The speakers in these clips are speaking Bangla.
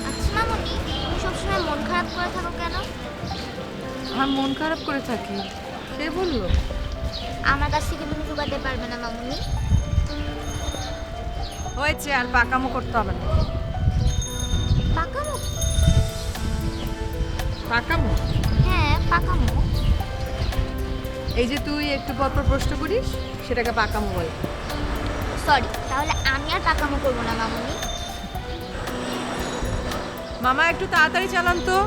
আচ্ছা মামুনি, তুমি সবসময় মন খারাপ করে থাকো কেন? আমার মন খারাপ করে থাকি? কে বললো? আমার কাছ থেকে তুমি লুকাতে পারবে না মামুনি। হয়েছে, আর পাকামো করতে হবে না। পাকামো? পাকামো? হ্যাঁ পাকামো। এই যে তুই একটু পর পর প্রশ্ন করিস, সেটাকে পাকামো বলে। সরি, তাহলে আমি আর পাকামো করবো না মামুনি। মামা একটু তাড়াতাড়ি চালান তো।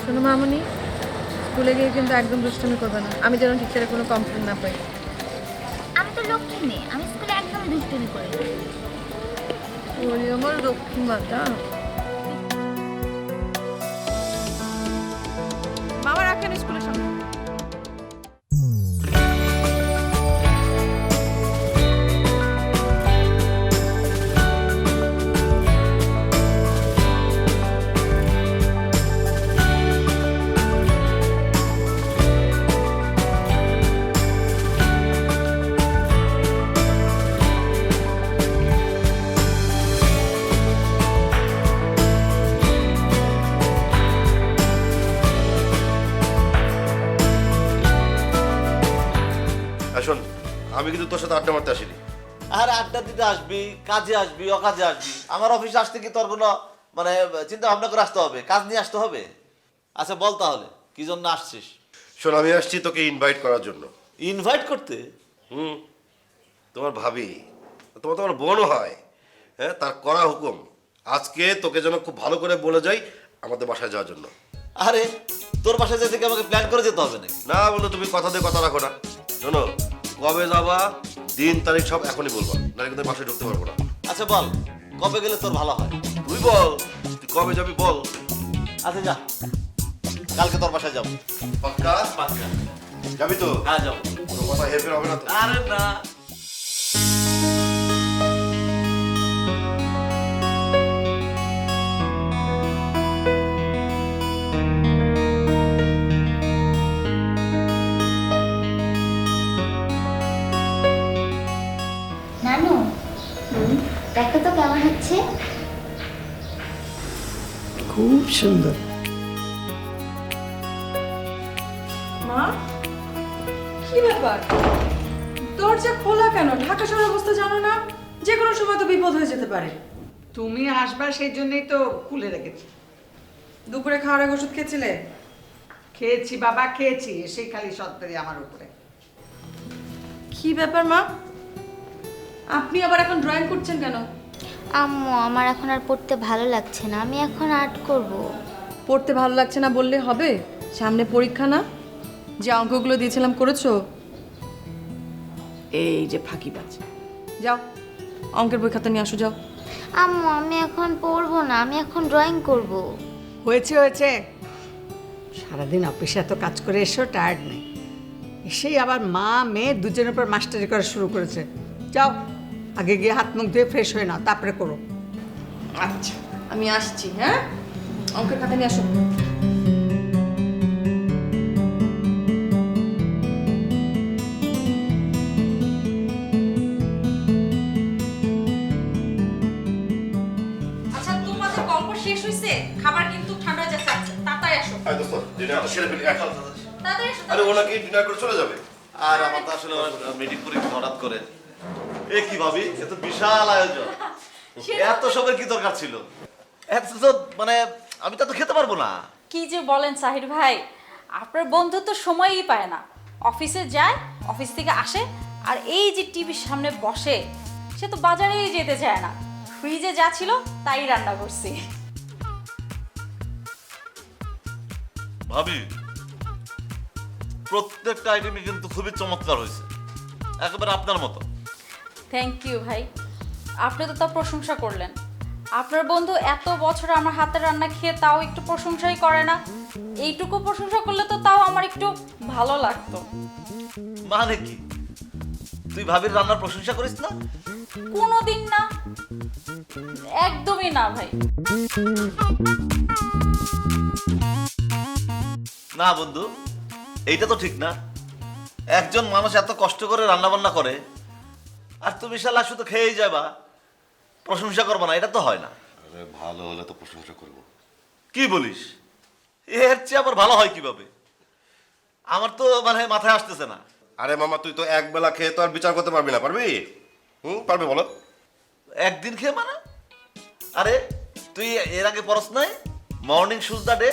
শোনো মামুনি, স্কুলে গিয়ে কিন্তু একদম দুষ্টুমি করবে না, আমি যেন টিচারের কোনো কমপ্লেন না পাই। আমি তো লক্ষ্মী মেয়ে, আমি স্কুলে একদম দুষ্টুমি করি না। ওরে আমার লক্ষ্মী মাতা। মামা রাখেন স্কুলের সামনে। শোন, আমি কিন্তু তোর সাথে আড্ডা মারতে আসিনি। আর আড্ডা দিতে আসবি, কাজে আসবি, অকাজে আসবি। আমার অফিসে আসতে কি তোর কোনো মানে চিন্তা ভাবনা করে আসতে হবে? কাজ নিয়ে আসতে হবে? আচ্ছা বল তাহলে কি জন্য আসছিস? শোন, আমি আসছি তোকে ইনভাইট করার জন্য। ইনভাইট করতে? হুম, তোমার ভাবি, তোমার বোনও হয়, হ্যাঁ, তার করা হুকুম আজকে তোকে যেন খুব ভালো করে বলে যাই আমাদের বাসায় যাওয়ার জন্য। আরে তোর বাসায় যেতে কি আমাকে প্ল্যান করে যেতে হবে নাকি? না বলো, তুমি কথা দিয়ে কথা রাখো না। শোনো, কবে যাবা, দিন তারিখ সব এখনই বলবা, নাহলে কিন্তু বাসায় ঢুকতে পারবো না। আচ্ছা বল কবে গেলে তোর ভালো হয়? তুই বল, তুই কবে যাবি বল। আচ্ছা যা, কালকে তোর বাসায় যাবো। পাক্কা? পাক্কা। যাবি তো? হ্যাঁ যাবো। কোনো কথা হেরফের হবে না তো? আরে না। নানু, দেখো তো কেমন হচ্ছে। খুব সুন্দর। মা, কি ব্যাপার? দরজা খোলা কেন? ঢাকা শহরের অবস্থা জানো না? যে কোনো সময় তো বিপদ হয়ে যেতে পারে। তুমি আসবা সেই জন্যই তো খুলে রেখেছি। দুপুরে খাওয়ার আগে ওষুধ খেয়েছিলে? খেয়েছি বাবা, খেয়েছি। এসেই খালি সত্তরই আমার উপরে। কি ব্যাপার মা, আপনি আবার এখন ড্রয়িং করছেন কেন? আম্মু, আমার এখন আর পড়তে ভালো লাগছে না, আমি এখন আর্ট করব। পড়তে ভালো লাগছে না বললে হবে? সামনে পরীক্ষা না? যে অঙ্কগুলো দিয়েছিলাম করেছো? এই যে ফাঁকিবাজ। যাও, অঙ্কের বই খাতা নিয়ে আসো, যাও। আম্মু, আমি এখন পড়বো না, আমি এখন ড্রয়িং করব। হয়েছে হয়েছে, সারাদিন অফিসে এত কাজ করে এসেও টায়ার্ড নেই, এসেই আবার মা মেয়ে দুজনের উপর মাস্টারি করা শুরু করেছে। যাও, আগে গিয়ে হাত মুখ ধুয়ে ফ্রেশ হয়ে নাও, তারপরে করো। আচ্ছা, আমি আসছি। হ্যাঁ, অঙ্কের খাতা নিয়ে আসো। আচ্ছা, তোমাদের গল্প শেষ হইছে? খাবার কিন্তু ঠান্ডা হয়ে যাচ্ছে, তাড়াতাড়ি আসো। আয় দোস্ত, ডিনারটা সেরে ফেলি। আয়। তাড়াতাড়ি আসো। আরে ও নাকি ডিনার করে চলে যাবে। আর আমার তো আসলে মিটিং করে হঠাৎ করে। এ কি ভাবি, এত বিশাল আয়োজন, এত সবের কি দরকার ছিল? এত তো মানে আমি তো এত খেতে পারবো না। কি যে বলেন সাহির ভাই, আপনার বন্ধু তো সময়ই পায় না। অফিসে যায়, অফিস থেকে আসে, আর এই যে টিভির সামনে বসে, সে তো বাজারেই যেতে চায় না। ফ্রিজে যা ছিল তাই রান্না করছি। ভাবি, প্রত্যেকটা আইটেমই কিন্তু খুবই চমৎকার হয়েছে, একেবারে আপনার মতো। থ্যাংক ইউ ভাই, আপনি তো তা প্রশংসা করলেন। আপনার বন্ধু এত বছর আমার হাতের রান্না খেয়ে তাও একটু প্রশংসাই করে না। এইটুকু প্রশংসা করলে তো তাও আমার একটু ভালো লাগতো। মানে কি, তুই ভাবির রান্নার প্রশংসা করিস না? কোনোদিন না, একদমই না ভাই। না বন্ধু, এইটা তো ঠিক না। একজন মানুষ এত কষ্ট করে রান্না বান্না করে, আর তুমি শালা শুধু খেয়েই যাবা। প্রশংসা করবো না, এটা তো হয় না। আরে ভালো হলে তো প্রশংসা করবো। কি বলিস? এর চেয়ে আবার ভালো হয় কিভাবে? আমার তো মানে মাথায় আসতেছে না। আরে মামা, তুই তো এক বেলা খেয়ে তো আর বিচার করতে পারবি না, পারবি? পারবি বলো? একদিন খেয়ে মানে? আরে তুই এর আগে পড়স নাই মর্নিং শুজ দা ডে?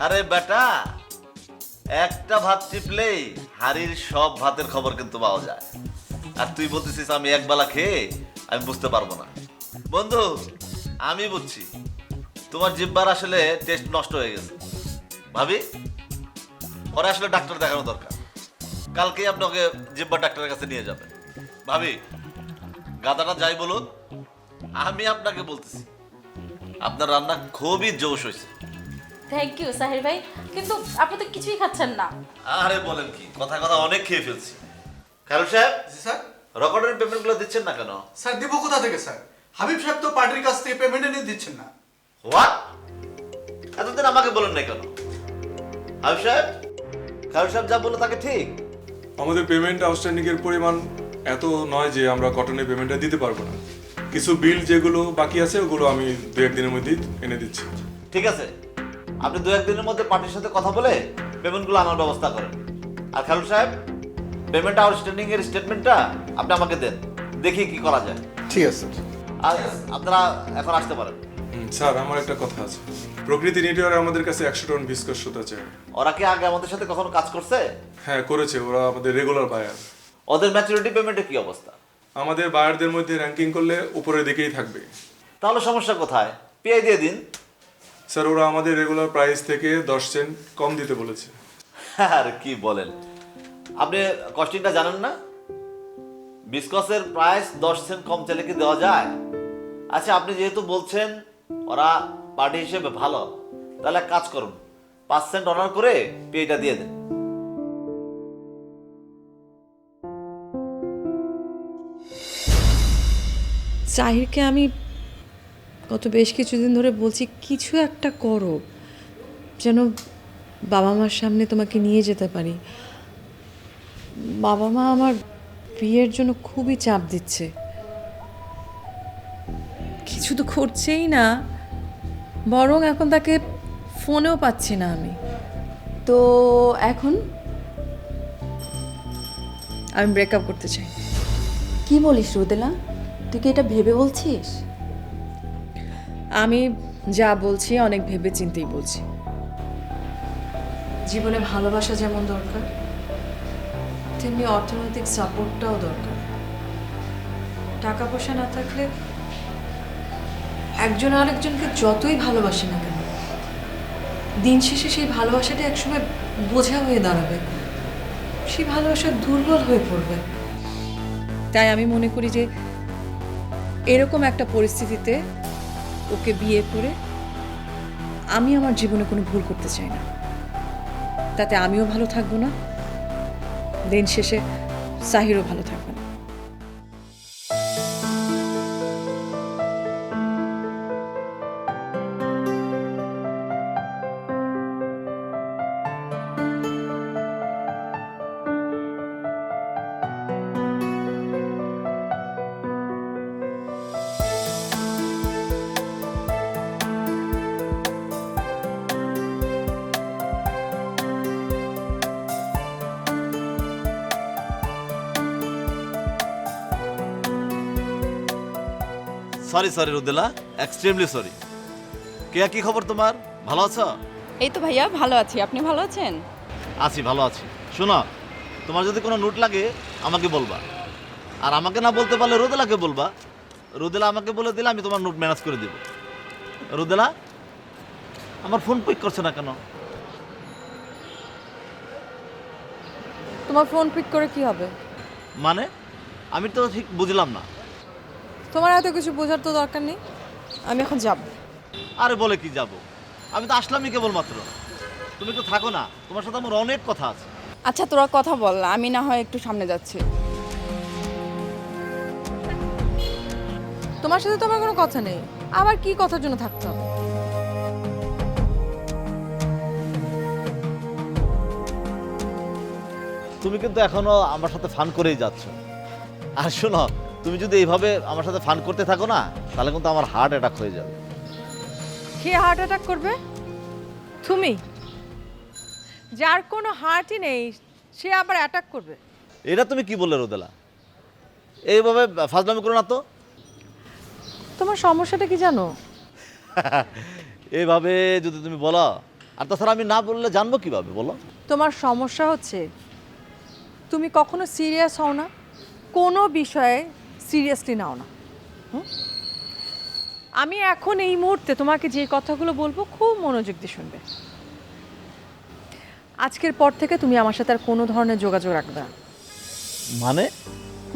আরে বেটা, একটা ভাত টিপলেই হাড়ির সব ভাতের খবর কিন্তু পাওয়া যায়। আর তুই বলতেছিস আমি এক বেলা খেয়ে আমি বুঝতে পারবো না। বন্ধু, আমি বুঝছি তোমার জিহ্বার আসলে টেস্ট নষ্ট হয়ে গেছে। ভাবি, পরে আসলে ডাক্তার দেখানো দরকার। কালকেই আপনি ওকে জিহ্বার ডাক্তারের কাছে নিয়ে যাবেন। ভাবি, গাদাটা যাই বলুন, আমি আপনাকে বলতেছি আপনার রান্না খুবই জোশ হয়েছে। থ্যাংক ইউ সাহির ভাই, কিন্তু আপনি তো কিছুই খাচ্ছেন না। আরে বলেন কি, কথা কথা অনেক খেয়ে ফেলছি। খায়রুল সাহেব, জি স্যার। রেকর্ডের পেমেন্টগুলো দিচ্ছেন না কেন? স্যার দিব কোথা থেকে স্যার? হাবিব সাহেব তো পার্টির কাছ থেকে পেমেন্ট এনে দিচ্ছেন না। হোয়াট? এতদিন আমাকে বলেন না কেন? হাবিব সাহেব, খায়রুল সাহেব যা বললো তাকে ঠিক? আমাদের পেমেন্ট আউটস্ট্যান্ডিং এর পরিমাণ এত নয় যে আমরা কটনের পেমেন্টটা দিতে পারবো না। কিছু বিল যেগুলো বাকি আছে ওগুলো আমি 2-1 দিনের মধ্যেই এনে দিচ্ছি। ঠিক আছে, আপনি 2-1 দিনের মধ্যে পার্টির সাথে কথা বলে পেমেন্টগুলো আনার ব্যবস্থা করেন। আর খায়রুল সাহেব, পেমেন্ট আউটস্ট্যান্ডিং এর স্টেটমেন্টটা আপনি আমাকে দেন, দেখি কি করা যায়। ঠিক আছে স্যার। আর আপনারা এখন আসতে পারেন। স্যার, আমার একটা কথা আছে। প্রকৃতি নেটওয়ার্ক আমাদের কাছে 100 টন বিস্কুট সুতা চাই। ওরা কি আগে আমাদের সাথে কখনো কাজ করছে? হ্যাঁ, করেছে। ওরা আমাদের রেগুলার বায়ার। ওদের ম্যাচুরিটি পেমেন্টের কি অবস্থা? আমাদের বায়ারদের মধ্যে র্যাঙ্কিং করলে উপরের দিকেই থাকবে। তাহলে সমস্যা কোথায়? পিআই দিয়ে দিন। স্যার, ওরা আমাদের রেগুলার প্রাইস থেকে 10 সেন্ট কম দিতে বলেছে। আর কি বলেন, আপনি কস্টিংটা জানেন না? বিস্কসের প্রাইস 10 সেন্ট কম চাইলে কি দেওয়া যায়? আচ্ছা, আপনি যেহেতু বলছেন ওরা পার্টি হিসেবে ভালো, তাহলে এক কাজ করুন, 5 সেন্ট অনার করে পিআইটা দিয়ে দেন। সাহিরকে আমি গত বেশ কিছুদিন ধরে বলছি কিছু একটা করো, যেন বাবা মার সামনে তোমাকে নিয়ে যেতে পারি। বাবা মা আমার বিয়ের জন্য খুবই চাপ দিচ্ছে। কিছু তো করছেই না, বরং এখন তাকে ফোনেও পাচ্ছি না আমি। তো এখন আমি ব্রেকআপ করতে চাই। কি বলিস রুদেলা? তুই কি এটা ভেবে বলছিস? আমি যা বলছি অনেক ভেবে চিন্তেই বলছি। জীবনে ভালোবাসা যেমন দরকার, তেমনি অর্থনৈতিক সাপোর্টটাও দরকার। টাকা পয়সা না থাকলে একজন আরেকজনকে যতই ভালোবাসে না কেন, দিন শেষে সেই ভালোবাসাটা একসময় বোঝা হয়ে দাঁড়াবে, সেই ভালোবাসা দুর্বল হয়ে পড়বে। তাই আমি মনে করি যে এরকম একটা পরিস্থিতিতে ওকে বিয়ে করে আমি আমার জীবনে কোনো ভুল করতে চাই না। তাতে আমিও ভালো থাকবো না, দিন শেষে সাহিরও ভালো থাকবে না। Sorry Rudela, extremely sorry. কে, কি খবর তোমার? ভালো আছো? এই তো ভাইয়া ভালো আছি, আপনি ভালো আছেন? আছি, ভালো আছি। শোনো, তোমার যদি কোনো নোট লাগে আমাকে বলবা, আর আমাকে না বলতে পারলে রুদেলাকে বলবা। রুদেলা আমাকে বলে দিলে আমি তোমার নোট ম্যানেজ করে দিব। রুদেলা, আমার ফোন পিক করছে না কেন? তোমার ফোন পিক করে কি হবে? মানে আমি তো ঠিক বুঝলাম না। তোমার এত কিছু বোঝার তো দরকার নেই, আমি এখন যাব। আরে বলে কি যাব, আমি তো আসলামই কেবলমাত্র। তুমি তো থাকো না, তোমার সাথে আমার অনেক কথা আছে। আচ্ছা তোরা কথা বল, আমি না হয় একটু সামনে যাচ্ছি। তোমার সাথে তো আমার কোনো কথা নেই, আবার কি কথার জন্য থাকতে হবে? তুমি কিন্তু এখনো আমার সাথে ফান করেই যাচ্ছ। আর শোনো, তুমি যদি এইভাবে আমার সাথে ফান করতে থাকো না, তাহলে কিন্তু আমার হার্ট অ্যাটাক হয়ে যাবে। কে হার্ট অ্যাটাক করবে? তুমি। যার কোনো হার্টই নেই সে আবার অ্যাটাক করবে? এটা তুমি কি বললে রোদেলা? এইভাবে ফাজলামি করো না তো। তোমার সমস্যাটা কি জানো? এইভাবে যদি তুমি বলো, আর তাছাড়া আমি না বললে জানবো কিভাবে বলো? তোমার সমস্যা হচ্ছে তুমি কখনো সিরিয়াস হও না, কোনো বিষয়ে সিরিয়াসলি নাও না। আমি এখন এই মুহূর্তে তোমাকে যে কথাগুলো বলবো খুব মনোযোগ দিয়ে শুনবে। আজকের পর থেকে তুমি আমার সাথে আর কোনো ধরনের যোগাযোগ রাখবে না। মানে?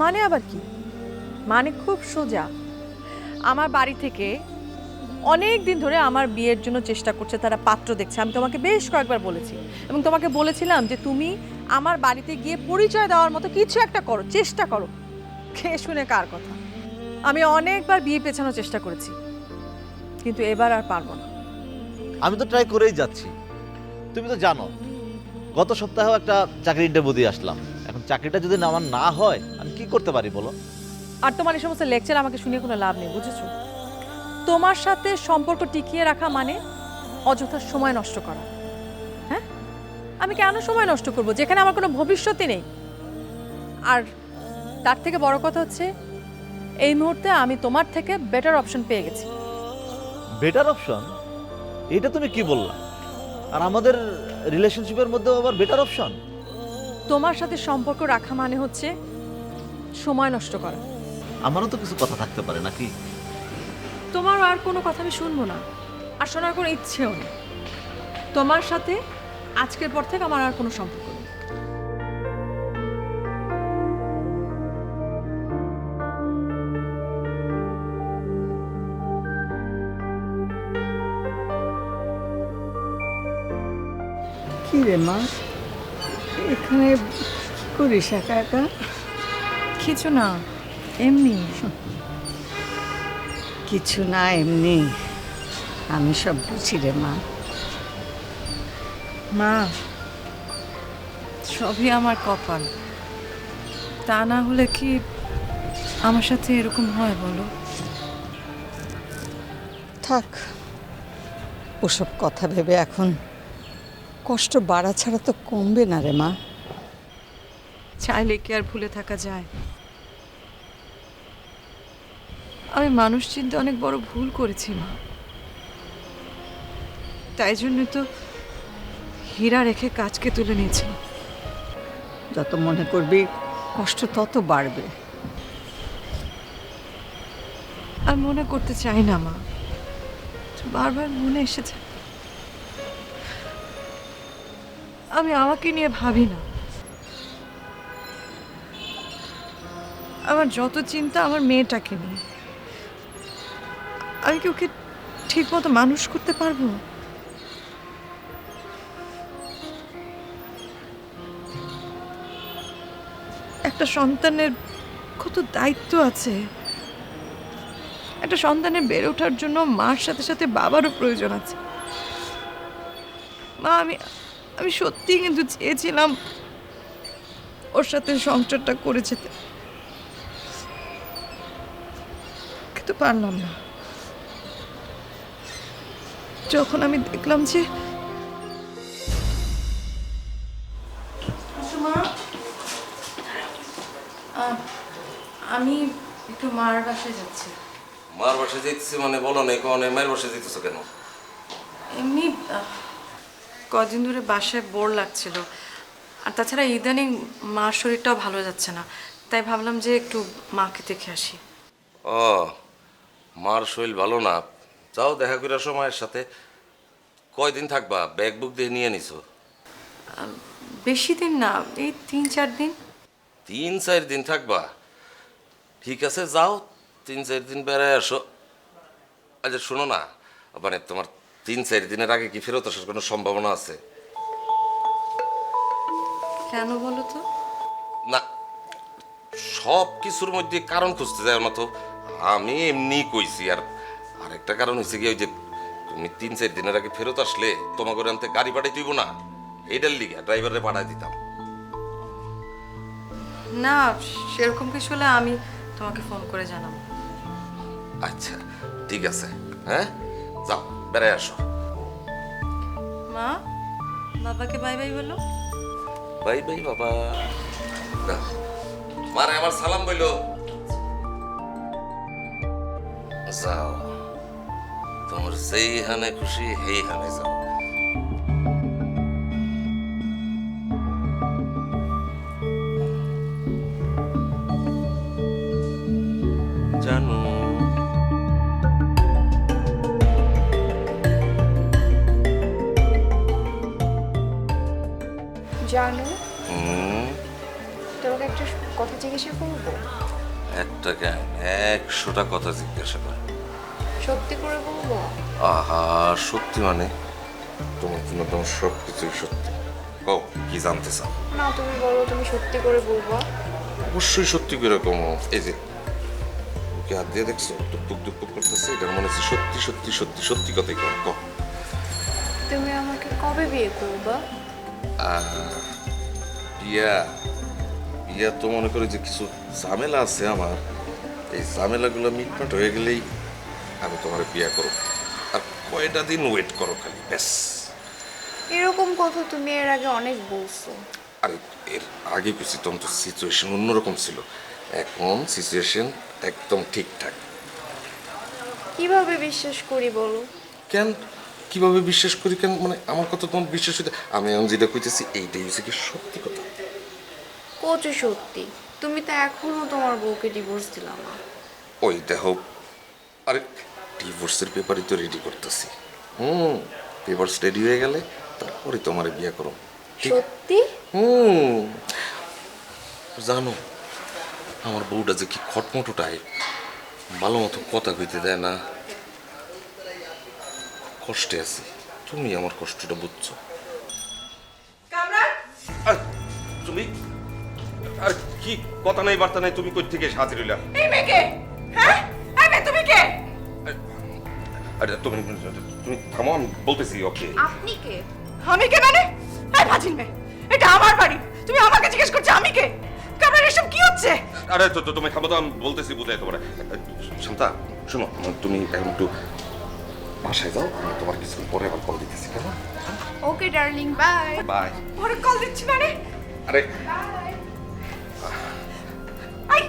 মানে আবার কি? মানে খুব সোজা। আমার বাড়ি থেকে অনেক দিন ধরে আমার বিয়ের জন্য চেষ্টা করছে, তারা পাত্র দেখছে। আমি তোমাকে বেশ কয়েকবার বলেছি এবং তোমাকে বলেছিলাম যে তুমি আমার বাড়িতে গিয়ে পরিচয় দেওয়ার মতো কিছু একটা করো, চেষ্টা করো। কে শুনে কার কথা? আমি অনেকবার বিয়ে পেছানোর চেষ্টা করেছি, কিন্তু এবার আর পারবো না। আমি তো ট্রাই করেই যাচ্ছি। তুমি তো জানো গত সপ্তাহেও একটা চাকরি ইন্টারভিউ দিয়ে আসলাম। এখন চাকরিটা যদি আমার না হয় আমি কি করতে পারি বলো? আর তোমার এই সমস্ত লেকচার আমাকে শুনিয়ে কোনো লাভ নেই, বুঝেছো? তোমার সাথে সম্পর্ক টিকিয়ে রাখা মানে অযথা সময় নষ্ট করা। হ্যাঁ, আমি কেন সময় নষ্ট করব যেখানে আমার কোনো ভবিষ্যৎই নেই? আর তার থেকে বড় কথা হচ্ছে এই মুহূর্তে আমি তোমার থেকে বেটার অপশন পেয়ে গেছি। Better option? এটা তুমি কি বললা? আর আমাদের রিলেশনশিপের মধ্যেও আবার বেটার অপশন? তোমার সাথে সম্পর্ক রাখা মানে হচ্ছে সময় নষ্ট করা। আমারও তো কিছু কথা থাকতে পারে নাকি? তোমার আর কোনো কথা আমি শুনবো না, আর শোনার কোনো ইচ্ছেও নেই। তোমার সাথে আজকের পর থেকে আমার আর কোনো সম্পর্ক নেই। কি রে মা, এখানে কি করিস একা একা? কিছু না, এমনি। কিছু না, এমনি। আমি সব বুঝি রে মা। মা, সবই আমার কপাল। তা না হলে কি আমার সাথে এরকম হয় বলো? থাক, ওসব কথা ভেবে এখন কষ্ট বাড়া ছাড়া তো কমবে না রে মা। চাইলে কি আর ভুলে থাকা যায়? আমি মানুষ চিনতে অনেক বড় ভুল করেছি মা। তাই জন্য তো হীরা রেখে কাজকে তুলে নিয়েছি। যত মনে করবি কষ্ট তত বাড়বে। আর মনে করতে চাই না মা, বারবার মনে এসেছে। আমি আমাকে নিয়ে ভাবি না। আমার যত চিন্তা আমার মেয়েটাকে নিয়ে। আমি কি ওকে ঠিক মতো মানুষ করতে পারবো? একটা সন্তানের কত দায়িত্ব আছে। একটা সন্তানের বেড়ে ওঠার জন্য মার সাথে সাথে বাবারও প্রয়োজন আছে। মা, আমি সত্যিই কিন্তু চেয়েছিলাম ওর সাথে সংসারটা করে যেতে, কিন্তু পারলাম না। যখন আমি দেখলাম যে আমি একটু মার বাসায় যাচ্ছি। মার বাসায় যেতেছি মানে বলো না, কখনো মায়ের বাসায় যেতেছো কেন? এমনি কদিন ধরে বাসায় বোর লাগছিল, আর তাছাড়া ইদানিং মার শরীরটাও ভালো যাচ্ছে না, তাই ভাবলাম যে একটু মাকে দেখে আসি। ও, মার শরীর ভালো না? যাও দেখা করে আসো মায়ের সাথে। কয়দিন থাকবা? ব্যাগ বুক দিয়ে নিয়ে নিছো? বেশি দিন না, এই 3-4 দিন। 3-4 দিন থাকবা? ঠিক আছে, যাও 3-4 দিন বেড়ায় আসো। আচ্ছা শোনো না, মানে তোমার 3-4 দিনের আগে কি ফেরত আসার কোনো সম্ভাবনা আছে? কেন বলো তো? না, সব কিছুর মধ্যে কারণ খুঁজতে যায় না তো। আমি এমনি কইছি। আর আরেকটা কারণ হয়েছে কি, ওই যে তুমি 3-4 দিনের আগে ফেরত আসলে তোমাকে আনতে গাড়ি পাঠাই দিব না, এইটার লিগে ড্রাইভারে পাঠাই দিতাম। না, সেরকম কিছু হলে আমি তোমাকে ফোন করে জানাবো। আচ্ছা ঠিক আছে, হ্যাঁ যাও বেড়াই আসো। মা, বাবাকে বাই বাই বলো। বাই বাই বাবা। না, মারে আমার সালাম বইলো। যাও, তোমার যেই হানে খুশি সেই হানে যাও। জানো জানো, হুম, তোমাকে একটা কথা জিজ্ঞাসা করবো? একটা কেন 100টা কথা জিজ্ঞাসা করে। সত্যি করে বলবো? আহা সত্যি মানে তোমার জন্য তোমার সব কিছুই সত্যি। কও কি জানতে চাও? না, তুমি বলো, তুমি সত্যি করে বলবো। অবশ্যই সত্যি করে কম। এই যে ওকে হাত দিয়ে দেখছো টুকটুক টুকটুক করতেছে, এটার মনে হচ্ছে সত্যি সত্যি সত্যি সত্যি কথাই কম। কও তুমি আমাকে কবে বিয়ে করবা? বিয়া বিয়া তো মনে করি যে কিছু ঝামেলা আছে আমার, এই ঝামেলাগুলো মিটমাট হয়ে গেলেই আমি তোমার বিয়া করব। আর কয়টা দিন ওয়েট করো খালি ব্যাস। এরকম কথা তুমি এর আগে অনেক বলছো। আরে এর আগে কিছু তখন তো সিচুয়েশন অন্যরকম ছিল, এখন সিচুয়েশন একদম ঠিকঠাক। কিভাবে বিশ্বাস করি বলো? কেন কিভাবে বিশ্বাস করি কেন মানে আমার কথা তোমার বিশ্বাস হইতে, আমি এখন যেটা কইতেছি এইটাই হচ্ছে কি সত্যি কথা। কচু সত্যি, তুমি তো এখনো তোমার বউকে ডিভোর্স দিলা না। ওই দেখো, আরে ডিভোর্সের পেপারই তো রেডি করতেছি। পেপারস রেডি হয়ে গেলে তারপরে তোমার বিয়ে করো। সত্যি? জানো আমার বউটা যে কি খটমটোটাই, ভালো মতো কথা কইতে দেয় না, কষ্টে আছি। তুমি আমার কষ্টটা বুঝছো। আর তুমি আর কি কথা নাই বার্তা নাই, তুমি কই থেকে হাজির হইলা? এই মেয়েকে, হ্যাঁ এই মেয়ে তুমি কে? আরে তুমি তুমি থামো, আমি বলতেছি। ওকে আপনি কে? আমি কে মানে? এই ভাজিন মেয়ে, এটা আমার বাড়ি, তুমি আমাকে জিজ্ঞেস করছো আমি কে? কামরার এসব কি হচ্ছে? আরে তো তুমি থামো তো, আমি বলতেছি বুঝাই তোমার। শান্তা শোনো, তুমি এখন একটু বাসায় যাও, আমি তোমার কিছুক্ষণ পরে আবার কল দিতেছি। কেমন? ওকে ডার্লিং, বাই। বাই। ওরে কল দিচ্ছি মানে? আরে আই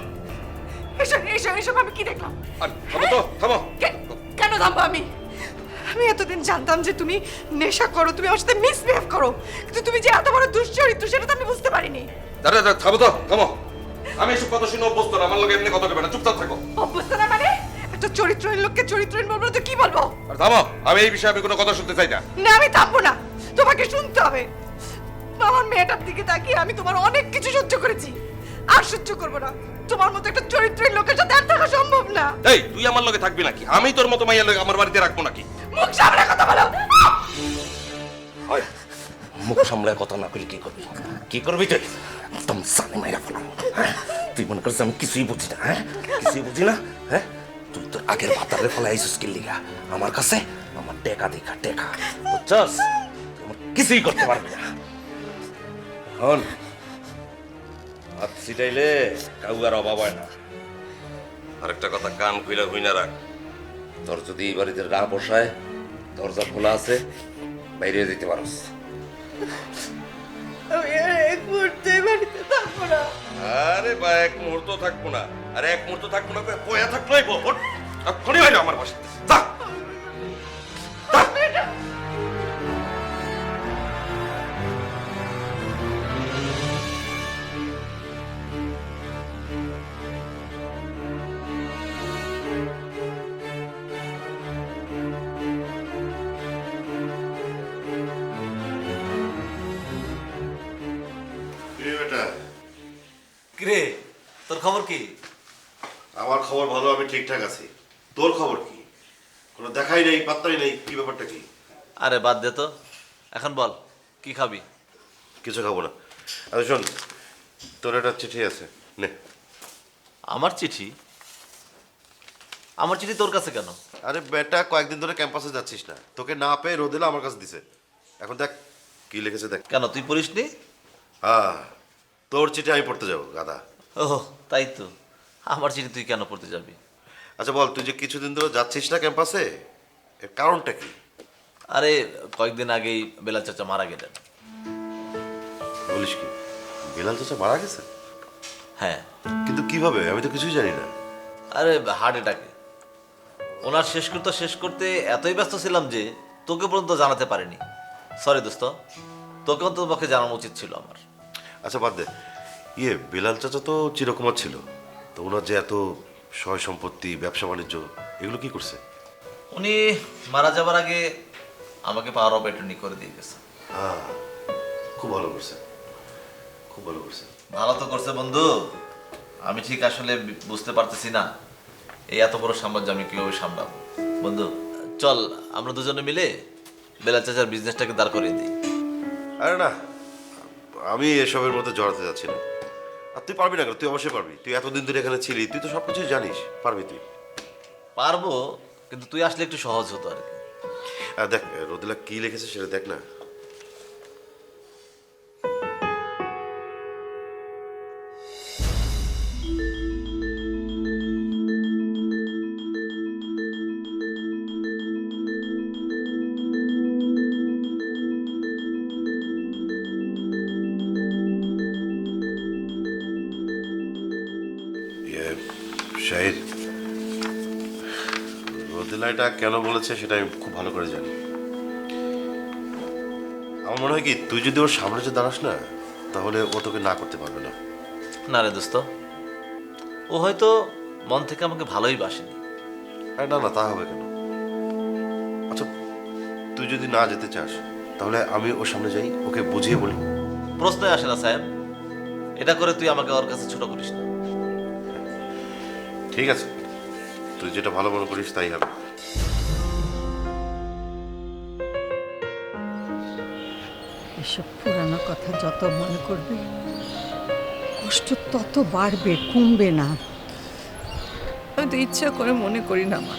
এসব এসব এসব আমি কি দেখলাম? আর থামো তো, থামো। কেন থামবো আমি? আমি এতদিন জানতাম যে তুমি নেশা করো, তুমি আমার সাথে মিসবিহেভ করো, কিন্তু তুমি যে এত বড় দুশ্চরিত্র সেটা তো আমি বুঝতে পারিনি। দাঁড়া দাঁড়া, থামো তো, থামো। আমি এসব কথা শুনে অভ্যস্ত না, আমার লোক এমনি কথা বলবে না, চুপচাপ থাকো। অভ্যস্ত না মানে? একটা চরিত্রহীন লোককে চরিত্রহীন বলবো না তো কি বলবো? আর থামো, আমি এই বিষয়ে আমি কোনো কথা শুনতে চাই না। না আমি থামবো না, তোমাকে শুনতে হবে। আমার মেয়েটার দিকে তাকিয়ে আমি তোমার অনেক কিছু সহ্য করেছি, আর সহ্য করবো না। তোমার মতো একটা চরিত্রহীন লোকের সাথে আর থাকা সম্ভব না। এই তুই আমার লগে থাকবি নাকি? আমি তোর মতো মাইয়া লগে আমার বাড়িতে রাখবো নাকি? মুখ সামনে কথা বলো। হয় মুখ সামলায় কথা না করলে কি করবি? কি করবি তুই? একদম সানে মাইরা ফেলাম। হ্যাঁ তুই মনে করছিস আমি কিছুই বুঝি না? হ্যাঁ কিছুই বুঝি না? হ্যাঁ তুই তোর আগের ভাতারে ফেলা আইসিস কি লিগা আমার কাছে? আমার টেকা দেখা টেকা, বুঝছস? তুই আমার কিছুই করতে পারবি না। হন হাত ছিটাইলে কাউয়ার অভাব হয় না। আরেকটা কথা কান খুইলা হইনা রাখ, তোর যদি এই বাড়িতে না বসায়, দরজা খোলা আছে, বাইরে যেতে পারস। আমি আর এক মুহূর্তে বাড়িতে থাকবো না। আরে বা এক মুহূর্ত থাকবো না, আরে এক মুহূর্ত থাকবো না, পয়া থাকলোই বহুত এক্ষুনি হইলো আমার বাসাতে। যা কিরে, তোর খবর কি? আমার খবর ভালো, আমি ঠিকঠাক আছি। তোর খবর কি? কোনো দেখাই নেই, পাত্তাই নেই, কি ব্যাপারটা কি? আরে বাদ দে তো, এখন বল কি খাবি? কিছু খাবো না। আরে শোন, তোর একটা চিঠি আছে, নে। আমার চিঠি? আমার চিঠি তোর কাছে কেন? আরে বেটা, কয়েকদিন ধরে ক্যাম্পাসে যাচ্ছিস না, তোকে না পেয়ে রোদেলা আমার কাছে দিছে। এখন দেখ কি লিখেছে, দেখ। কেন তুই পড়িসনি? হ্যাঁ, তোর চিঠি আমি পড়তে যাবো, গাদা। ও তাই তো, আমার চিঠি তুই কেন পড়তে যাবি? আচ্ছা বল, তুই যে কিছুদিন ধরে যাচ্ছিস না ক্যাম্পাসে, এর কারণটা কি? আরে কয়েকদিন আগেই বেলাল চাচা মারা গেলেন। বলিস কি, বেলাল চাচা মারা গেছে? হ্যাঁ। কিন্তু কিভাবে? আমি তো কিছুই জানি না। আরে হার্ট অ্যাটাকে। ওনার শেষ করতে এতই ব্যস্ত ছিলাম যে তোকে পর্যন্ত জানাতে পারিনি। সরি দোস্ত, তোকে অন্তত পক্ষে জানানো উচিত ছিল আমার। আচ্ছা বাদ দে, বেলাল চাচা তো চিরকুমার ছিল, তো ওনার যে এত সয় সম্পত্তি, ব্যবসা বাণিজ্য, এগুলো কি করছে? উনি মারা যাবার আগে আমাকে পাওয়ার অফ অ্যাটর্নি করে দিয়ে গেছে। হ্যাঁ, খুব ভালো করছে, খুব ভালো করছে। ভালো তো করছে বন্ধু। আমি ঠিক আসলে বুঝতে পারতেছি না এই এত বড় সাম্রাজ্য আমি কিভাবে সামলাবো। বন্ধু চল আমরা দুজনে মিলে বেলাল চাচার বিজনেসটাকে দাঁড় করিয়ে দিই। আরে না, আমি এসবের মধ্যে জড়াতে যাচ্ছি না। আর তুই পারবি না কেন? তুই অবশ্যই পারবি। তুই এতদিন ধরে এখানে ছিলি, তুই তো সব কিছুই জানিস, পারবি তুই। পারবো, কিন্তু তুই আসলে একটু সহজ হতো আর কি। আর দেখ রোদেলা কি লিখেছে সেটা দেখ না। শাহিদ, রোদেলা এটা কেন বলেছে সেটা আমি খুব ভালো করে জানি। আমার মনে হয় কি, তুই যদি ওর সামনে যে দাঁড়াস না, তাহলে ও তোকে না করতে পারবে না। না রে দোস্ত, ও হয়তো মন থেকে আমাকে ভালোই বাসেনি। আরে না না, তা হবে কেন? আচ্ছা তুই যদি না যেতে চাস, তাহলে আমি ওর সামনে যাই, ওকে বুঝিয়ে বলি। প্রশ্নই আসে না সাহেব, এটা করে তুই আমাকে ওর কাছে ছোট করিস না। ঠিক আছে, তুই যেটা ভালো মনে করিস তাই হবে। এসব পুরানো কথা যত মনে করবে, কষ্ট তত বাড়বে, কমবে না। আমি তো ইচ্ছা করে মনে করি না মা,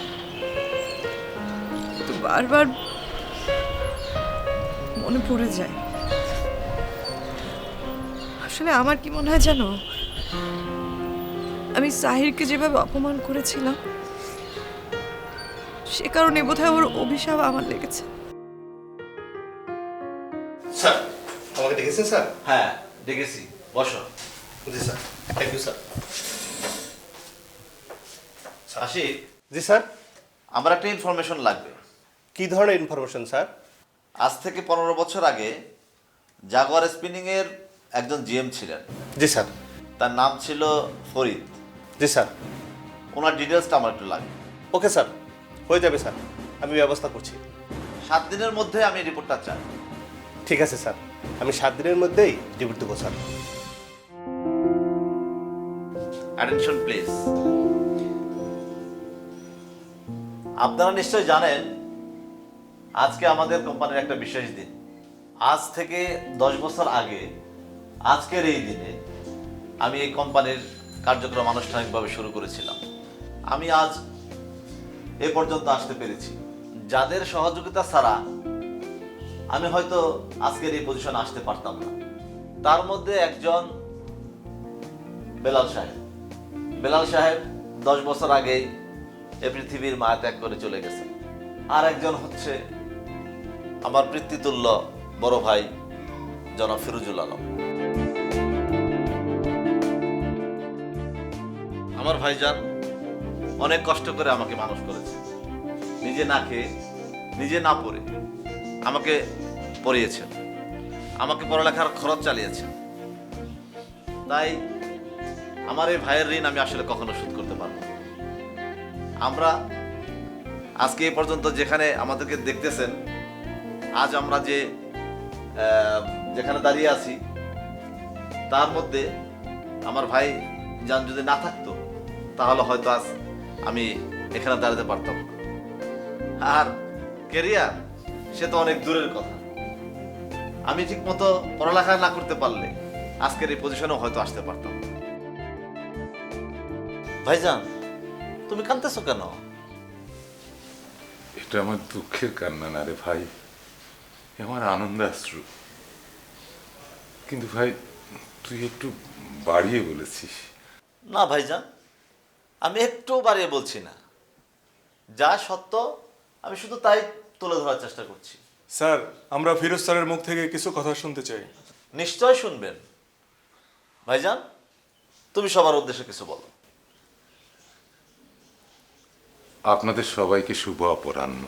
তো বারবার মনে পড়ে যায়। আসলে আমার কি মনে হয় জানো, আমি সাহিরকে যেভাবে অপমান করেছিলাম, সে কারণে বোধহয় ওর অভিশাপ আমার লেগেছে। স্যার, আমাকে ডেকেছেন স্যার? হ্যাঁ ডেকেছি, বসো। জি sir, thank you sir. Ashiq. জি স্যার। আমার একটা ইনফরমেশন লাগবে। কি ধরনের ইনফরমেশন স্যার? আজ থেকে 15 বছর আগে জাগুয়ার স্পিনিং এর একজন জিএম ছিলেন। জি স্যার। তার নাম ছিল ফরিদ। জি স্যার। ওনার ডিটেলসটা আমার একটু লাগবে। ওকে স্যার, হয়ে যাবে স্যার, আমি ব্যবস্থা করছি। 7 দিনের মধ্যে আমি রিপোর্টটা চাই। ঠিক আছে স্যার, আমি 7 দিনের মধ্যেই রিপোর্ট দেবো স্যার। Attention please. আপনারা নিশ্চয় জানেন আজকে আমাদের কোম্পানির একটা বিশেষ দিন। আজ থেকে 10 বছর আগে আজকের এই দিনে আমি এই কোম্পানির কার্যক্রম আনুষ্ঠানিকভাবে শুরু করেছিলাম। আমি আজ এ পর্যন্ত আসতে পেরেছি। যাদের সহযোগিতা ছাড়া আমি হয়তো আজকের এই পজিশনে আসতে পারতাম না। তার মধ্যে একজন বেলাল সাহেব। বেলাল সাহেব 10 বছর আগেই এ পৃথিবীর মায়া ত্যাগ করে চলে গেছেন। আর একজন হচ্ছে আমার পিতৃতুল্য বড় ভাই জনাব ফিরোজুল আলম। আমার ভাইজান অনেক কষ্ট করে আমাকে মানুষ করেছে। নিজে না খেয়ে, নিজে না পড়ে আমাকে পড়িয়েছেন, আমাকে পড়ালেখার খরচ চালিয়েছেন। তাই আমার এই ভাইয়ের ঋণ আমি আসলে কখনো শোধ করতে পারবো না। আমরা আজকে এই পর্যন্ত যেখানে আমাদেরকে দেখতেছেন, আজ আমরা যেখানে দাঁড়িয়ে আছি, তার মধ্যে আমার ভাই জান যদি না থাকতো, তাহলে হয়তো আজ আমি এখানে দাঁড়াতে পারতাম না। আর ক্যারিয়ার সে তো অনেক দূরের কথা। আমি ঠিক মতো পড়ালেখা না করতে পারলে আজকের এই পজিশনেও হয়তো আসতে পারতাম না। ভাইজান, তুমি কাঁদতেছো কেন? এটা আমার দুঃখের কান্না না রে ভাই, আমার আনন্দাশ্রু। কিন্তু ভাই তুই একটু বাড়িয়ে বলেছিস। না ভাইজান, আমি একটু বাড়িয়ে বলছি না, যা সত্য আমি শুধু তাই তুলে ধরার চেষ্টা করছি। স্যার আমরা ফিরোজ স্যারের মুখ থেকে কিছু কথা শুনতে চাই। নিশ্চয় শুনবেন। ভাইজান, তুমি সবার উদ্দেশ্যে কিছু বলো। আপনাদের সবাইকে শুভ অপরাহ্ন।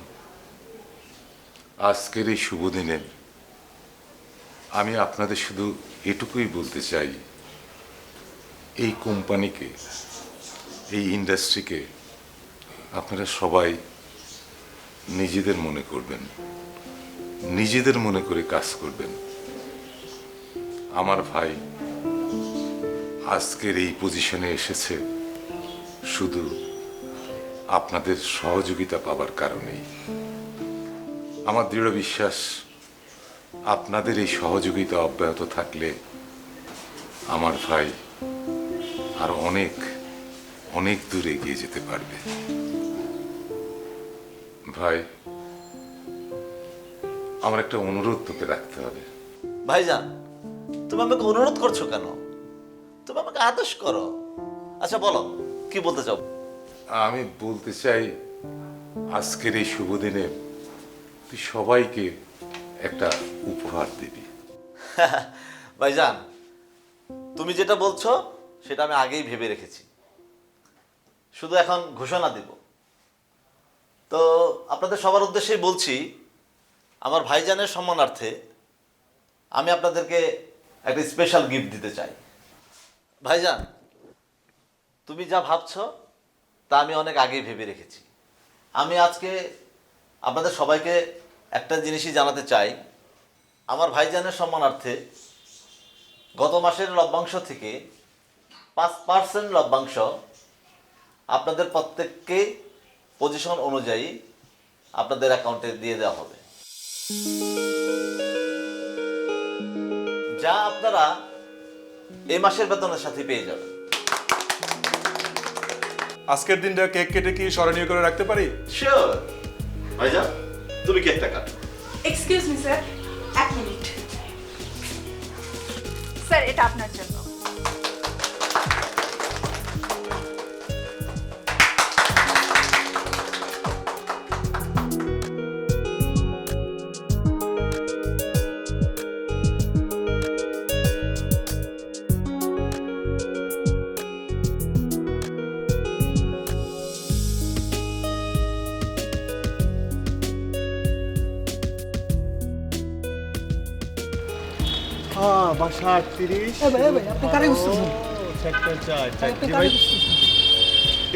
আজকের এই শুভ দিনে আমি আপনাদের শুধু এটুকুই বলতে চাই, এই কোম্পানিকে, এই ইন্ডাস্ট্রিকে আপনারা সবাই নিজেদের মনে করবেন, নিজেদের মনে করে কাজ করবেন। আমার ভাই আজকের এই পজিশনে এসেছে শুধু আপনাদের সহযোগিতা পাবার কারণেই। আমার দৃঢ় বিশ্বাস আপনাদের এই সহযোগিতা অব্যাহত থাকলে আমার ভাই আর অনেক অনেক দূর এগিয়ে যেতে পারবে। ভাই, আমার একটা অনুরোধ তোকে রাখতে হবে। ভাইজান, তুমি আমাকে অনুরোধ করছো কেন? তুমি আমাকে আদেশ করো। আচ্ছা বলো, কি বলতে চাও? আমি বলতে চাই, আজকের এই শুভ দিনে তুই সবাইকে একটা উপহার দিবি। ভাইজান, তুমি যেটা বলছো সেটা আমি আগেই ভেবে রেখেছি, শুধু এখন ঘোষণা দিব। তো আপনাদের সবার উদ্দেশ্যেই বলছি, আমার ভাইজানের সম্মানার্থে আমি আপনাদেরকে একটা স্পেশাল গিফট দিতে চাই। ভাইজান, তুমি যা ভাবছো তা আমি অনেক আগেই ভেবে রেখেছি। আমি আজকে আপনাদের সবাইকে একটা জিনিসই জানাতে চাই, আমার ভাইজানের সম্মানার্থে গত মাসের লভ্যাংশ থেকে 5% লভ্যাংশ আপনাদের প্রত্যেককে পজিশন অনুযায়ী আপনাদের অ্যাকাউন্টে দিয়ে দেওয়া হবে, যা আপনারা এই মাসের বেতনের সাথে পেয়ে যাবেন। আজকের দিনটা কেক কেটে কি স্মরণীয় করে রাখতে পারি? শিওর। ভাইজান, তুমি কেকটা কাটো। এক্সকিউজ মি স্যার, এক মিনিট। স্যার, এটা আপনার জন্য। বাসা 38। ভাই আপনি কারে বুঝতেছেন? সেক্টর 4 জি ভাই,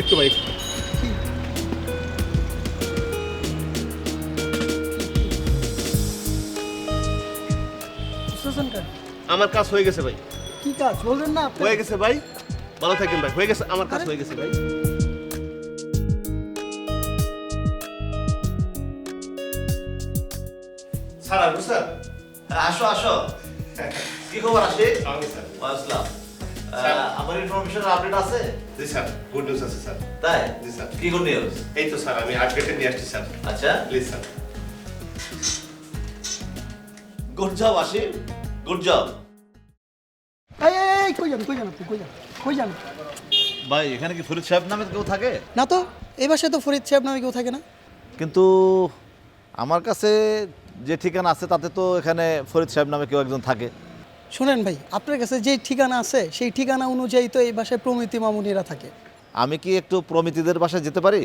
একটু ভাই। বুঝতেছেন কেন? আমার কাজ হয়ে গেছে ভাই। কি কাজ বলবেন না আপনি? হয়ে গেছে ভাই, ভালো থাকেন ভাই। হয়ে গেছে, আমার কাজ হয়ে গেছে ভাই। স্যার, আসবো স্যার? আসো আসো। কি খবর আসে? আমি স্যার। আসলাম। আমার ইনফরমেশনের আপডেট আছে? জি স্যার, গুড নিউজ আছে স্যার। তাই? জি স্যার। কি গুড নিউজ? এই তো স্যার, আমি আপডেটে নিয়ে আসছি স্যার। আচ্ছা, please sir. Good job Asif, good job. এই কই যান আপনি? কই যান? ভাই, এখানে কি ফরিদ সাহেব নামে কেউ থাকে? না তো, এই বাসায় তো ফরিদ সাহেব নামে কেউ থাকে না। কিন্তু আমার কাছে যে ঠিকানা আছে তাতে তো এখানে ফরিদ সাহেব নামে কেউ একজন থাকে। শোনেন ভাই, আপনার কাছে যে ঠিকানা আছে সেই ঠিকানা অনুযায়ী তো এই বাসায় প্রমিতি মামুনিরা থাকে। আমি কি একটু প্রমিতিদের বাসায় যেতে পারি?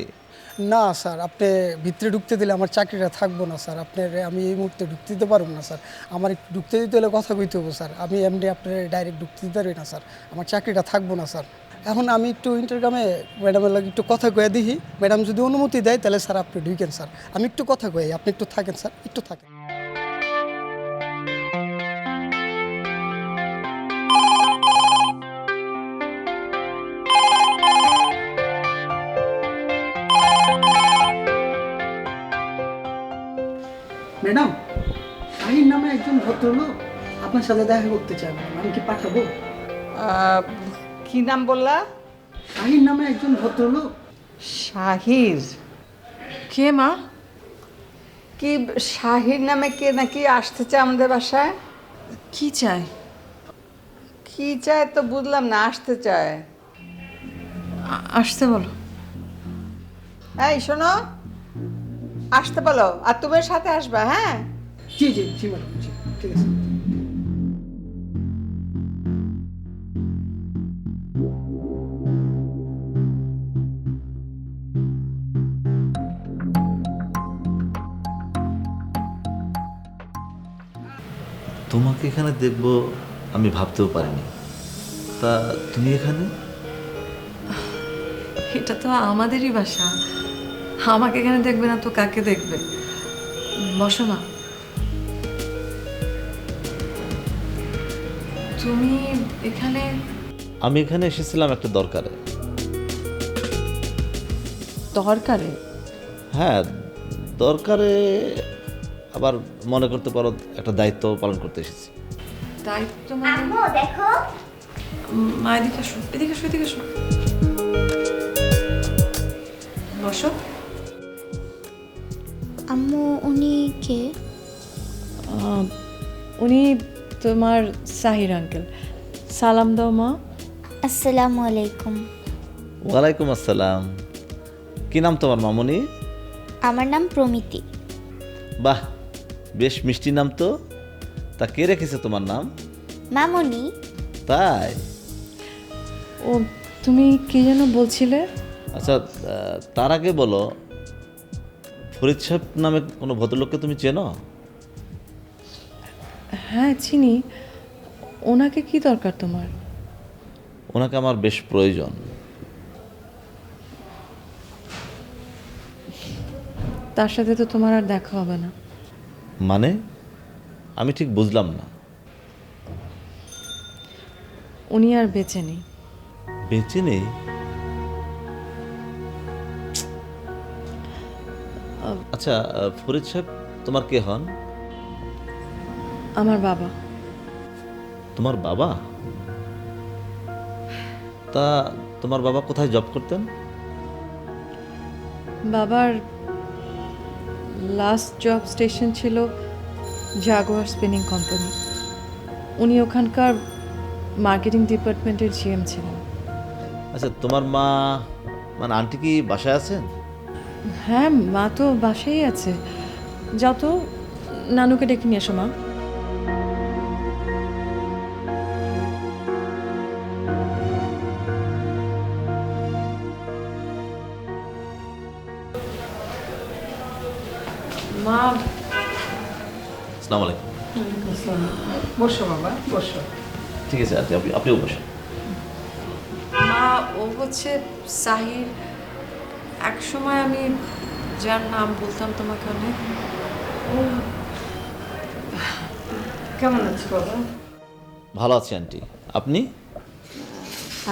না স্যার, আপনি ভিতরে ঢুকতে দিলে আমার চাকরিটা থাকবো না স্যার। আপনার আমি এই মুহূর্তে ঢুকতে দিতে পারবো না স্যার। আমার একটু ঢুকতে দিতে হলে কথা কইতে হবো স্যার। আমি এমনি আপনার ডাইরেক্ট ঢুকতে দিতে পারবি না স্যার। আমার চাকরিটা থাকবো না স্যার। এখন আমি একটু ইন্টারগ্রামে ম্যাডামের লাগে একটু কথা কয়ে দিই। ম্যাডাম যদি অনুমতি দেয় তাহলে স্যার আপনি ঢুকেন স্যার। আমি একটু কথা কই, আপনি একটু থাকেন স্যার, একটু থাকেন। ম্যাডাম, শাহিন নামে একজন ভদ্রলোক আপনার সাথে দেখা করতে চান। আমি কি পাঠাবো? কি নাম বললা? শাহিন নামে একজন ভদ্রলোক। শাহির? কে মা? কি শাহির নামে কে নাকি আসতে চায় আমাদের বাসায়? কি চাই? কি চায় তো বুঝলাম না, আসতে চায়। আসতে বলো। এই শোনো, আসতে বলো, আর তুমি সাথে আসবা। হ্যাঁ, জি জি জি ম্যাডাম, জি ঠিক আছে। তোমাকে এখানে দেখব আমি ভাবতেও পারিনি। তা তুমি এখানে? এটা তো আমাদেরই বাসা, আমাকে এখানে দেখবে না তো কাকে দেখবে? বসো না। তুমি এখানে? আমি এখানে এসেছিলাম একটা দরকারে। দরকারে? হ্যাঁ, দরকারে, আবার মনে করতে পারো একটা দায়িত্ব পালন করতে এসেছি। দায়িত্ব মানে? আম্মু দেখো। মা এদিকে আসো, এদিকে আসো, এদিকে আসো। বসো। আম্মু উনি কে? উনি তোমার সাহির আঙ্কেল। সালাম দাও মা। আসসালামু আলাইকুম। ওয়ালাইকুম আসসালাম। কি নাম তোমার মামুনি? আমার নাম প্রমিতি। বাহ, বেশ মিষ্টি নাম তো। তা কে রেখেছে তোমার নাম? মামুনি। তাই? ও, তুমি কি যেন বলছিলে? আচ্ছা, তার আগে বলো, ফরিদ সাহেব নামে কোনো ভদ্রলোককে তুমি চেনো? হ্যাঁ চিনি। ওনাকে কি দরকার তোমার? ওনাকে আমার বেশ প্রয়োজন। তার সাথে তো তোমার আর দেখা হবে না। মানে আমি ঠিক বুঝলাম না। উনি আর বেঁচে নেই। বেঁচে নেই? আচ্ছা, ফরিদ সাহেব তোমার কে হন? আমার বাবা। তোমার বাবা? তা তোমার বাবা কোথায় জব করতেন? বাবার লাস্ট জব স্টেশন ছিল জাগুয়ার স্পিনিং কোম্পানি। উনি ওখানকার মার্কেটিং ডিপার্টমেন্টের জিএম ছিলেন। আচ্ছা, তোমার মা মানে আন্টি কি বাসায় আছেন? হ্যাঁ, মা তো বাসায় আছে। যাও তো, নানুকে ডেকে নিয়ে এসো মা। মা। আসসালামু আলাইকুম। বসো বাবা, বসো। ঠিক আছে, আপনিও বসুন। মা, ও হচ্ছে সাহির। এক সময় আমি যার নাম বলতাম তোমাকে অনেক। ও কেমন আছো বাবা? ভালো আছি আন্টি, আপনি?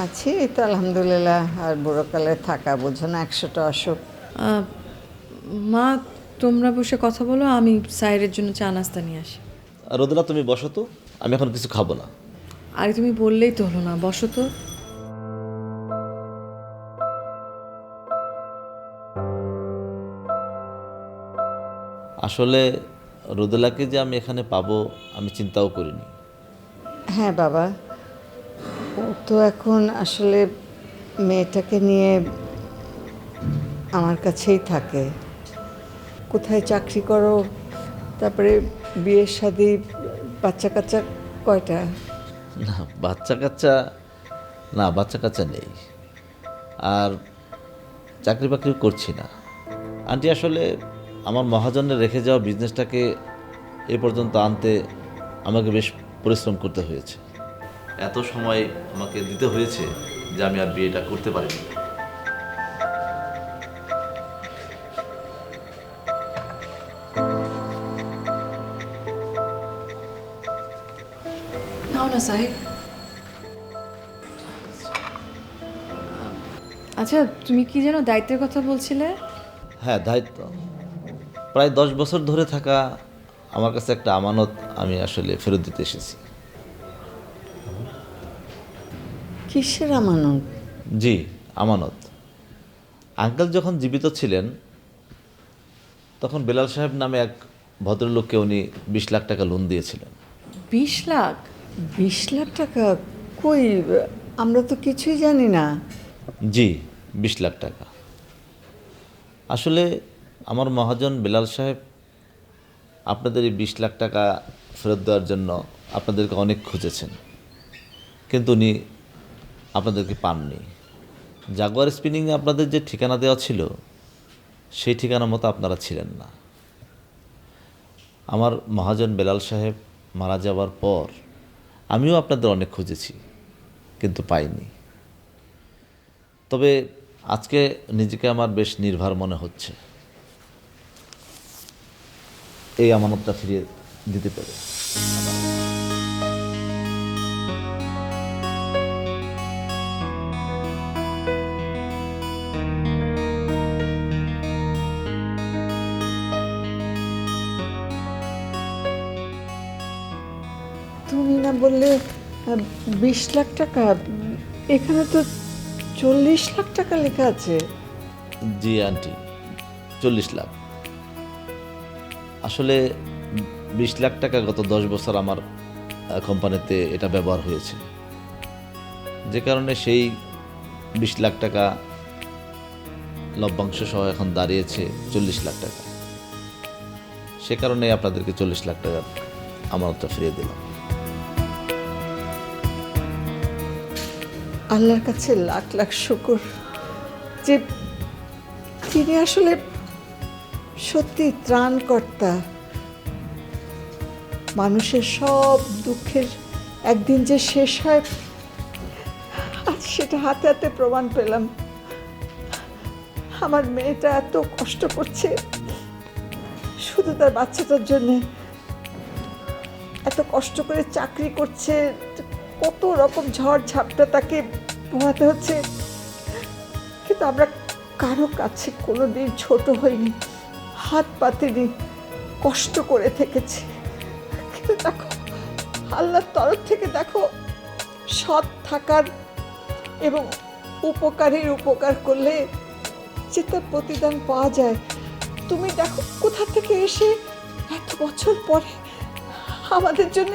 আছি তো আলহামদুলিল্লাহ। আর বুড়োকালে থাকা বোঝো না, 100টা অসুখ। মা, তোমরা বসে কথা বলো, আমি সাহিরের জন্য চা নাস্তা নিয়ে আসি। রোদেলা, তুমি বসো তো, আমি এখন কিছু খাবো না। আরে তুমি বললেই তো হলো না, বসো তো। আসলে রোদেলাকে যে আমি এখানে পাবো আমি চিন্তাও করিনি। হ্যাঁ বাবা, ও তো এখন আসলে মেয়েটাকে নিয়ে আমার কাছেই থাকে। কোথায় চাকরি করো, তারপরে বিয়ের শাদী, বাচ্চা কাচ্চা কয়টা? না, বাচ্চা কাচ্চা নেই। আর চাকরি বাকরি করছি না আন্টি। আসলে আমার মহাজনের রেখে যাওয়া বিজনেসটাকে এ পর্যন্ত আনতে আমাকে বেশ পরিশ্রম করতে হয়েছে। এত সময় আমাকে দিতে হয়েছে যে আমি আর বিয়েটা করতে পারিনি। নাও না সাহিব। আচ্ছা, তুমি কি যেন দায়িত্বের কথা বলছিলে? হ্যাঁ, দায়িত্ব। প্রায় 10 বছর ধরে থাকা আমার কাছে একটা আমানত আমি আসলে ফেরত দিতে এসেছি। কিসের আমানত? জি, আমানত। আঙ্কেল যখন জীবিত ছিলেন তখন বেলাল সাহেব নামে এক ভদ্রলোককে উনি 20 লাখ টাকা লোন দিয়েছিলেন। 20 লাখ? 20 লাখ টাকা? কই, আমরা তো কিছুই জানি না। জি, 20 লাখ টাকা। আসলে আমার মহাজন বেলাল সাহেব আপনাদের এই 20 লাখ টাকা ফেরত দেওয়ার জন্য আপনাদেরকে অনেক খুঁজেছেন, কিন্তু উনি আপনাদেরকে পাননি। জাগুয়ার স্পিনিংয়ে আপনাদের যে ঠিকানা দেওয়া ছিল সেই ঠিকানা মতো আপনারা ছিলেন না। আমার মহাজন বেলাল সাহেব মারা যাওয়ার পর আমিও আপনাদের অনেক খুঁজেছি, কিন্তু পাইনি। তবে আজকে নিজেকে আমার বেশ নির্ভর মনে হচ্ছে এই আমানতটা ফিরিয়ে দিতে পেরে। তুমি না বললে 20 লাখ টাকা, এখানে তো 40 লাখ টাকা লেখা আছে। জি আন্টি, 40 লাখ। আসলে 20 লাখ টাকা গত 10 বছর আমার কোম্পানিতে এটা ব্যবহার হয়েছে, যে কারণে সেই 20 লাখ টাকা লভ্যাংশ সহ এখন দাঁড়িয়েছে 40 লাখ টাকা। সে কারণে আপনাদেরকে 40 লাখ টাকা আমানতটা ফিরিয়ে দিলাম। আল্লাহর কাছে লাখ লাখ শুকর যে তিনি আসলে সত্যি ত্রাণকর্তা। মানুষের সব দুঃখের একদিন যে শেষ হয়, আজ সেটা হাতে হাতে প্রমাণ পেলাম। আমার মেয়েটা এত কষ্ট করছে শুধু তার বাচ্চাটার জন্যে, এত কষ্ট করে চাকরি করছে, কত রকম ঝড় ঝাপটা তাকে পোহাতে হচ্ছে, কিন্তু আমরা কারো কাছে কোনোদিন ছোট হইনি, হাত পাতিনি, কষ্ট করে থেকেছি। কিন্তু দেখো আল্লাহর তরফ থেকে দেখো, সৎ থাকার এবং উপকারীর উপকার করলে যে তার প্রতিদান পাওয়া যায়। তুমি দেখো কোথা থেকে এসে এত বছর পরে আমাদের জন্য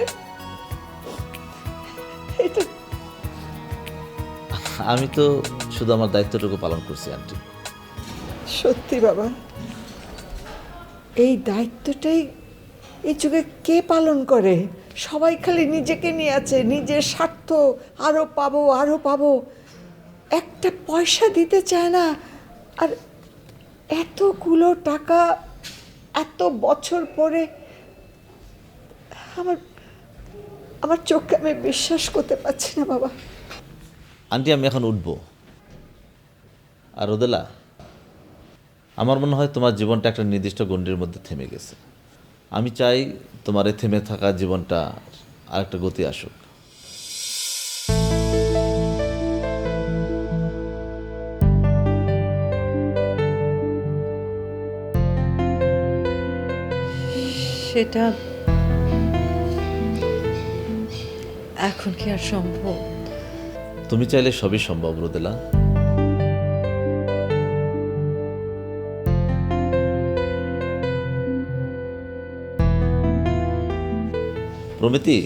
এটা। আমি তো শুধু আমার দায়িত্বটুকু পালন করছি আন্টি। সত্যি বাবা, এই দায়িত্বটাই এই যুগে কে পালন করে? সবাই খালি নিজেকে নিয়ে আছে, নিজের স্বার্থ, আরো পাবো আরো পাবো, একটা পয়সা দিতে চায় না। আর এতগুলো টাকা এত বছর পরে আমার চোখকে আমি বিশ্বাস করতে পারছি না বাবা। আন্টি আমি এখন উঠবো। আর রোদেলা, আমার মনে হয় তোমার জীবনটা একটা নির্দিষ্ট গণ্ডির মধ্যে থেমে গেছে। আমি চাই তোমার এই থেমে থাকা জীবনটা আরেকটা গতি আসুক। সেটা এখন কি আর সম্ভব? তুমি চাইলে সবই সম্ভব রোদেলা। প্রমিতি,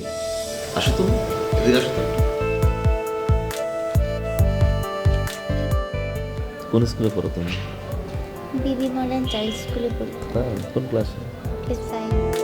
আসো তুমি, এদিকে আসো। কোন স্কুলে পড়ো তুমি? বিবি মডার্ন চাইল্ড স্কুলে পড়ি। কোন ক্লাসে? ক্লাস 5।